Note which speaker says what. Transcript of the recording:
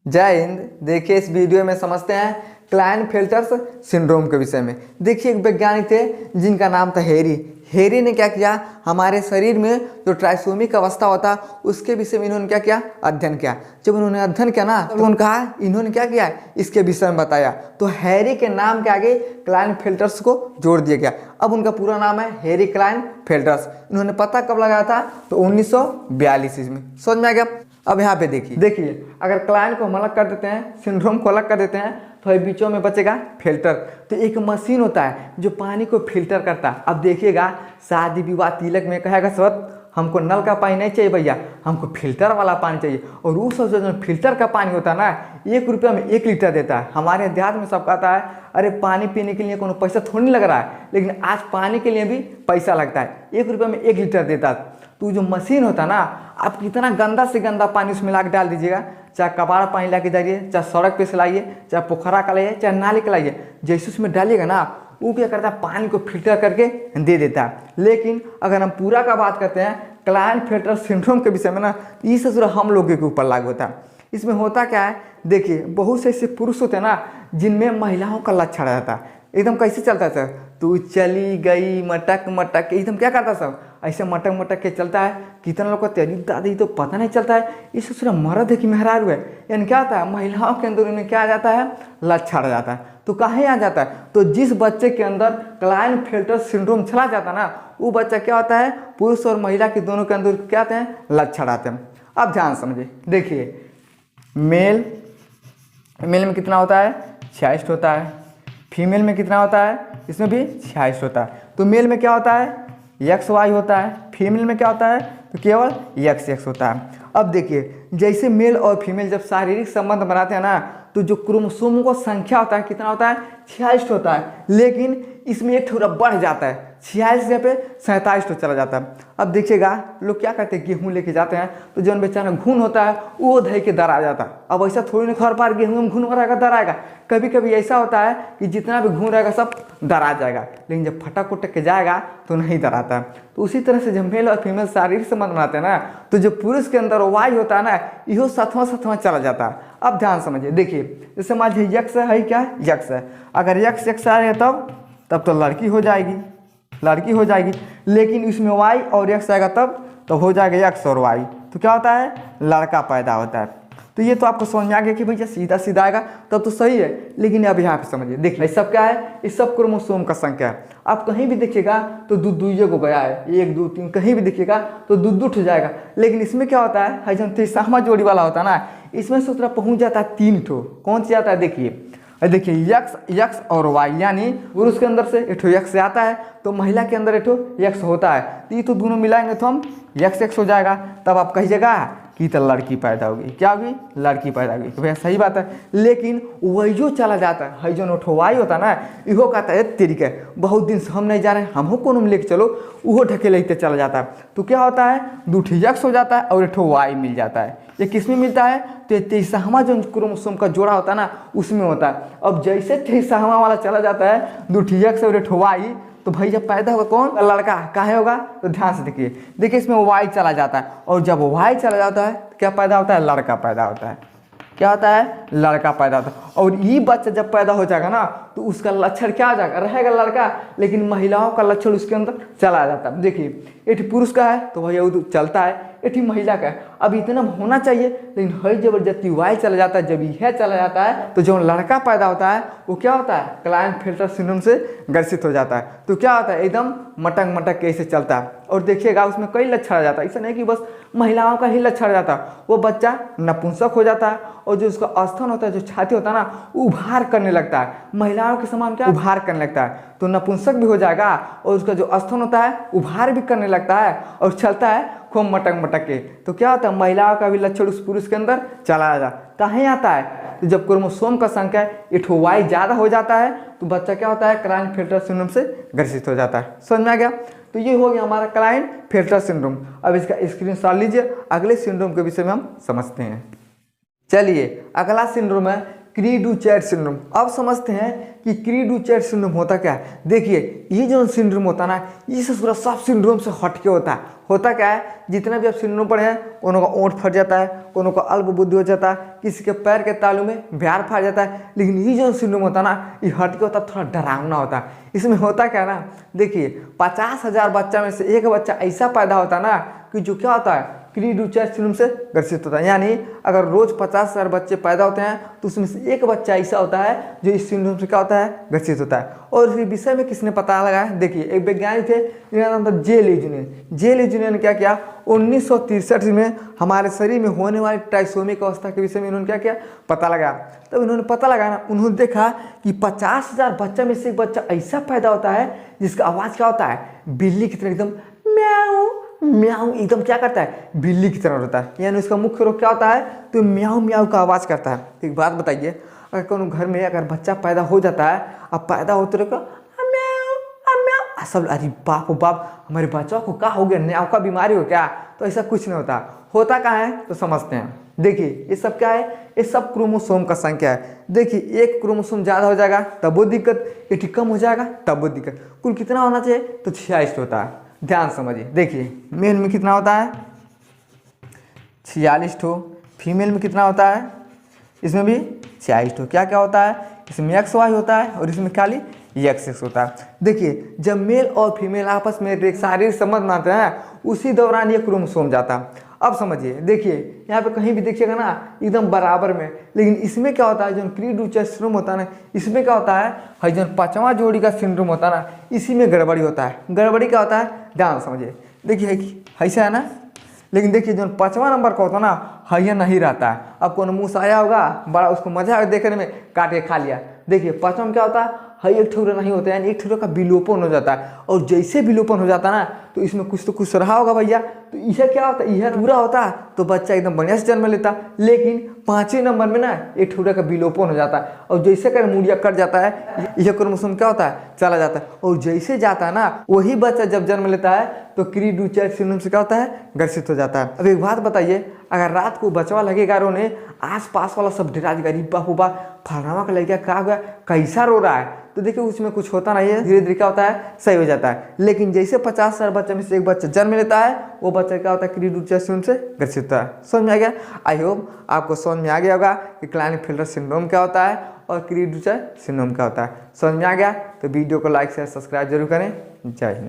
Speaker 1: जय हिंद। देखिए इस वीडियो में समझते हैं क्लाइनफेल्टर्स सिंड्रोम के विषय में। देखिए एक वैज्ञानिक थे जिनका नाम था हेरी। हेरी ने क्या किया, हमारे शरीर में जो ट्राइसोमिक अवस्था होता है उसके विषय में इन्होंने क्या किया, अध्ययन किया। जब उन्होंने अध्ययन किया ना तो उन्होंने कहा, इन्होंने क्या किया, इसके विषय में बताया। तो हैरी के नाम के आगे क्लाइनफेल्टर्स को जोड़ दिया गया। अब उनका पूरा नाम है हैरी क्लाइनफेल्टर्स। इन्होंने पता कब लगाया था, तो 1942 में। समझ में आ गया। अब यहाँ पे देखिए अगर क्लाइन को हम अलग कर देते हैं, सिंड्रोम को अलग कर देते हैं, तो ये बीचों में बचेगा फिल्टर। तो एक मशीन होता है जो पानी को फिल्टर करता है। अब देखिएगा शादी विवाह तिलक में कहेगा सब हमको नल का पानी नहीं चाहिए भैया, हमको फिल्टर वाला पानी चाहिए। और वो सब जो फिल्टर का पानी होता है ना, 1 रुपया में 1 लीटर देता है। हमारे अध्यात्म में सब कहता है अरे पानी पीने के लिए कोनो पैसा थोड़ी नहीं लग रहा है, लेकिन आज पानी के लिए भी पैसा लगता है। 1 रुपया में 1 लीटर देता है। तो जो मशीन होता है ना, आप कितना गंदा से गंदा पानी उसमें ला के डाल दीजिएगा, चाहे कबाड़ पानी ला के डालिए, चाहे सड़क पे से लाइए, चाहे पोखरा का लाइए, चाहे नाली का लाइए, जैसे उसमें डालिएगा ना वो क्या करता है, पानी को फिल्टर करके दे देता है। लेकिन अगर हम पूरा का बात करते हैं क्लाइनफेल्टर सिंड्रोम के विषय में ना, ये सब हम लोगों के ऊपर लागू होता है। इसमें होता क्या है, देखिए बहुत से ऐसे पुरुष होते हैं ना जिनमें महिलाओं का लक्षण रहता है। एकदम कैसे चलता है सर, तू चली गई मटक मटक, एकदम क्या करता है सब ऐसे मटक मटक के चलता है। कितना लोग को तेरी दादी तो पता नहीं चलता है इस सूरा मर्द है कि मेहरारू है। यानी क्या होता है, महिलाओं के अंदर उन्हें क्या आ जाता है, लक्षण आ जाता है। तो कहाँ आ जाता है, तो जिस बच्चे के अंदर क्लाइनफेल्टर सिंड्रोम चला जाता है ना, वो बच्चा क्या होता है, पुरुष और महिला के दोनों के अंदर क्या आते हैं, लक्षण आते हैं। अब ध्यान समझिए, देखिए मेल में कितना होता है, 66 होता है। फीमेल में कितना होता है, इसमें भी 66 होता है। तो मेल में क्या होता है, XY होता है। फीमेल में क्या होता है, तो केवल XX होता है। अब देखिए जैसे मेल और फीमेल जब शारीरिक संबंध बनाते हैं ना, तो जो क्रोमोसोम को संख्या होता है कितना होता है, 66 होता है। लेकिन इसमें एक थोड़ा बढ़ जाता है, 46 जगह पे 47 चला जाता है। अब देखिएगा लोग क्या करते हैं, गेहूँ लेके जाते हैं तो जो बेचारा घून होता है वो धई के दर आ जाता है। अब ऐसा थोड़ी ना हर बार गेहूँ में घून रहेगा दर आएगा। कभी कभी ऐसा होता है कि जितना भी घून रहेगा सब दर आ जाएगा, लेकिन जब फटक उटक के जाएगा तो नहीं दर आता है। तो उसी तरह से जब मेल और फीमेल शारीरिक संबंध बनाते हैं ना, तो जो पुरुष के अंदर वाई होता है ना, इहो 7वां चला जाता है। अब ध्यान समझिए, देखिए जैसे मान लीजिए यक्स है, क्या यक्स है। अगर यक्स आएगा तब तो लड़की हो जाएगी। लेकिन इसमें वाई और एक्स आएगा तब हो जाएगा एक्स और वाई, तो क्या होता है, लड़का पैदा होता है। तो ये तो आपको समझ में आ गया कि भैया सीधा सीधा आएगा तब तो सही है। लेकिन अब यहाँ पे समझिए, देखिए सब क्या है, इस सब क्रोमोसोम का संख्या है। आप कहीं भी देखिएगा तो दुइये को गया है, 1 2 3, कहीं भी देखिएगा तो दुट हो जाएगा। लेकिन इसमें क्या होता है, जो 23वां जोड़ी वाला होता है ना, इसमें से पहुँच जाता है 3 ठो। कौन सी आता है, देखिए यक्स और वाई, यानी पुरुष के अंदर से एक यक्स आता है तो महिला के अंदर एक यक्स होता है। तो ये तो दोनों मिलाएंगे तो हम यक्स हो जाएगा। तब आप कहिएगा कि तो लड़की पैदा होगी, क्या होगी, लड़की पैदा होगी। तो भैया सही बात है। लेकिन वही जो चला जाता है, जो नोठवाई होता है ना, इहो कहता है तरीके बहुत दिन से हम नहीं जा रहे, हमको कोनो में लेके चलो, वो ढके लेते चला जाता है। तो क्या होता है, 2 यक्स हो जाता है और 1 वाई मिल जाता है। ये किस में मिलता है, तो 23वां जो क्रोमोसोम का जोड़ा होता है ना, उसमें होता है। अब जैसे 23वां वाला चला जाता है, 2 यक्स और 1 वाई, तो भाई जब पैदा होगा कौन, लड़का। काहे होगा, तो ध्यान से देखिए इसमें वाई चला जाता है। और जब वाई चला जाता है तो क्या पैदा होता है, लड़का पैदा होता है। क्या होता है, लड़का पैदा होता है। और ये बच्चा जब पैदा हो जाएगा ना, तो उसका लक्षण क्या आ जाएगा, रहेगा लड़का, लेकिन महिलाओं का लक्षण उसके अंदर चला जाता है। देखिए एक पुरुष का है तो भैया वो चलता है, एक महिला का है। अब इतना होना चाहिए, लेकिन हर जबरदस्ती वाई चला जाता है। जब यह चला जाता है तो जो लड़का पैदा होता है वो क्या होता है, क्लाइनफेल्टर सिंड्रोम से ग्रसित हो जाता है। तो क्या होता है, एकदम मटक के ऐसे चलता है। और देखिएगा उसमें कई लक्षण आ जाता है, ऐसा नहीं कि बस महिलाओं का ही लक्षण आ जाता है। वो बच्चा नपुंसक हो जाता है, और जो उसका स्तन होता है, जो छाती होता है ना, उभार करने लगता है। महिलाओं के समान क्या उभार करने लगता है, तो नपुंसक भी हो जाएगा। और उसका जो स्तन होता है उभार भी करने लगता है और चलता है खूब मटक के। तो क्या होता है, महिलाओं का भी लक्षण उस पुरुष के अंदर चला जाता। कहीं आता है, तो जब क्रोमोसोम का संख्या 1 वाई ज़्यादा हो जाता है, तो बच्चा क्या होता है, क्लाइनफेल्टर सिंड्रोम से ग्रसित हो जाता है। समझ में आ गया। तो ये हो गया हमारा क्लाइनफेल्टर सिंड्रोम। अब इसका स्क्रीनशॉट लीजिए, अगले सिंड्रोम के विषय में हम समझते हैं। चलिए अगला सिंड्रोम है क्री डू चैट सिंड्रोम। अब समझते हैं कि क्री डू चैट सिंड्रोम होता क्या है। देखिए ये जो सिंड्रोम होता है ना, ये पूरा सब सिंड्रोम से हटके होता है। होता क्या है, जितना भी आप सिंड्रोम पढ़े हैं, उन्हों का ओंठ फट जाता है, उन्हों का अल्प बुद्धि हो जाता है, किसी के पैर के तालू में ब्यार फट जाता है। लेकिन ये जो सिंड्रोम होता है ना, ये हटके होता है, थोड़ा डरावना होता है। इसमें होता क्या है ना, देखिए 50,000 बच्चा में से एक बच्चा ऐसा पैदा होता है ना कि जो क्या होता है, क्री डू चैट सिंड्रोम से ग्रसित होता है। यानी अगर रोज 50,000 बच्चे पैदा होते हैं तो उसमें से एक बच्चा ऐसा होता है जो इस सिंड्रोम से क्या होता है, ग्रसित होता है। और इस विषय में किसने पता लगाया, देखिए एक वैज्ञानिक थे जिनका नाम था जे लीजुनियन। जे लीजुनियन ने क्या किया, 1963 में हमारे शरीर में होने वाली ट्राइसोमिक अवस्था के विषय में इन्होंने क्या किया, पता लगाया। तब इन्होंने पता लगाया ना, उन्होंने देखा कि 50,000 बच्चा में से एक बच्चा ऐसा पैदा होता है जिसका आवाज़ क्या होता है, बिल्ली की तरह एकदम म्याऊ म्याऊ एकदम क्या करता है, बिल्ली की तरह होता है। यानी उसका मुख्य रोग क्या होता है, तो म्याऊ म्याऊ का आवाज़ करता है। एक बात बताइए, अगर कोनो घर में अगर बच्चा पैदा हो जाता है, अब पैदा होते रहो सब, अरे बाप बाप हमारे बच्चों को क्या हो गया, न्याव का बीमारी हो क्या, तो ऐसा कुछ नहीं होता। होता कहाँ है तो समझते हैं। देखिए ये सब क्या है, ये सब क्रोमोसोम का संख्या है। देखिए एक क्रोमोसोम ज़्यादा हो जाएगा तब वो दिक्कत, एक कम हो जाएगा तब वो दिक्कत। कुल कितना होना चाहिए, तो 46 होता है। ध्यान समझिए, देखिए मेल में कितना होता है, 46 ठो। फीमेल में कितना होता है, इसमें भी 46 ठो। क्या क्या होता है, इसमें XY होता है और इसमें खाली XX होता है। देखिए जब मेल और फीमेल आपस में एक शारीरिक संबंध बनाते हैं, उसी दौरान ये क्रोमोसोम जाता है। अब समझिए, देखिए यहाँ पे कहीं भी देखिएगा ना एकदम बराबर में, लेकिन इसमें क्या होता है, जो क्री डू चैट सिंड्रोम होता है ना, इसमें क्या होता है, जो 5वां जोड़ी का सिंड्रोम होता है ना, इसी में गड़बड़ी होता है। गड़बड़ी क्या होता है, ध्यान समझिए। देखिए ऐसा है ना, लेकिन देखिए जो 5वां नंबर का होता है ना, हैया नहीं रहता है। अब कौन मुँह से आया होगा बड़ा, उसको मजा आया देखने में, काट के खा लिया। देखिए 5वां में क्या होता है, हई एक ठुरा नहीं होता है, यानी एक ठुरा का विलोपन हो जाता है। और जैसे विलोपन हो जाता है ना, तो इसमें कुछ तो कुछ रहा होगा भैया। तो यह क्या होता है, यह पूरा होता है तो बच्चा एकदम बढ़िया से जन्म लेता। लेकिन 5वें नंबर में ना एक ठुरा का विलोपन हो जाता है, और जैसे कर मूड़िया कट जाता है, यह क्रोमोसोम क्या होता है, चला जाता है। और जैसे जाता है ना, वही बच्चा जब जन्म लेता है तो क्री डू चैट सिंड्रोम से क्या होता है, ग्रसित हो जाता है। अब एक बात बताइए, अगर रात को बचवा लगेगा रोने, आस पास वाला सब डरा जाएगा, रिब्बा हुबा फलाना का लड़का क्या हुआ, कैसा रो रहा है, तो देखिए उसमें कुछ होता नहीं है, धीरे धीरे क्या होता है, सही हो जाता है। लेकिन जैसे 50,000 बच्चे में से एक बच्चा जन्म लेता है, वो बच्चा क्या होता है, क्री डू चैट सिंड्रोम से ग्रसित होता है। समझ में आ गया? आई होप आपको समझ में आ गया होगा कि क्लाइनेफेल्टर सिंड्रोम क्या होता है और क्री डू चैट सिंड्रोम क्या होता है। समझ में आ गया तो वीडियो को लाइक शेयर सब्सक्राइब जरूर करें। जय हिंद।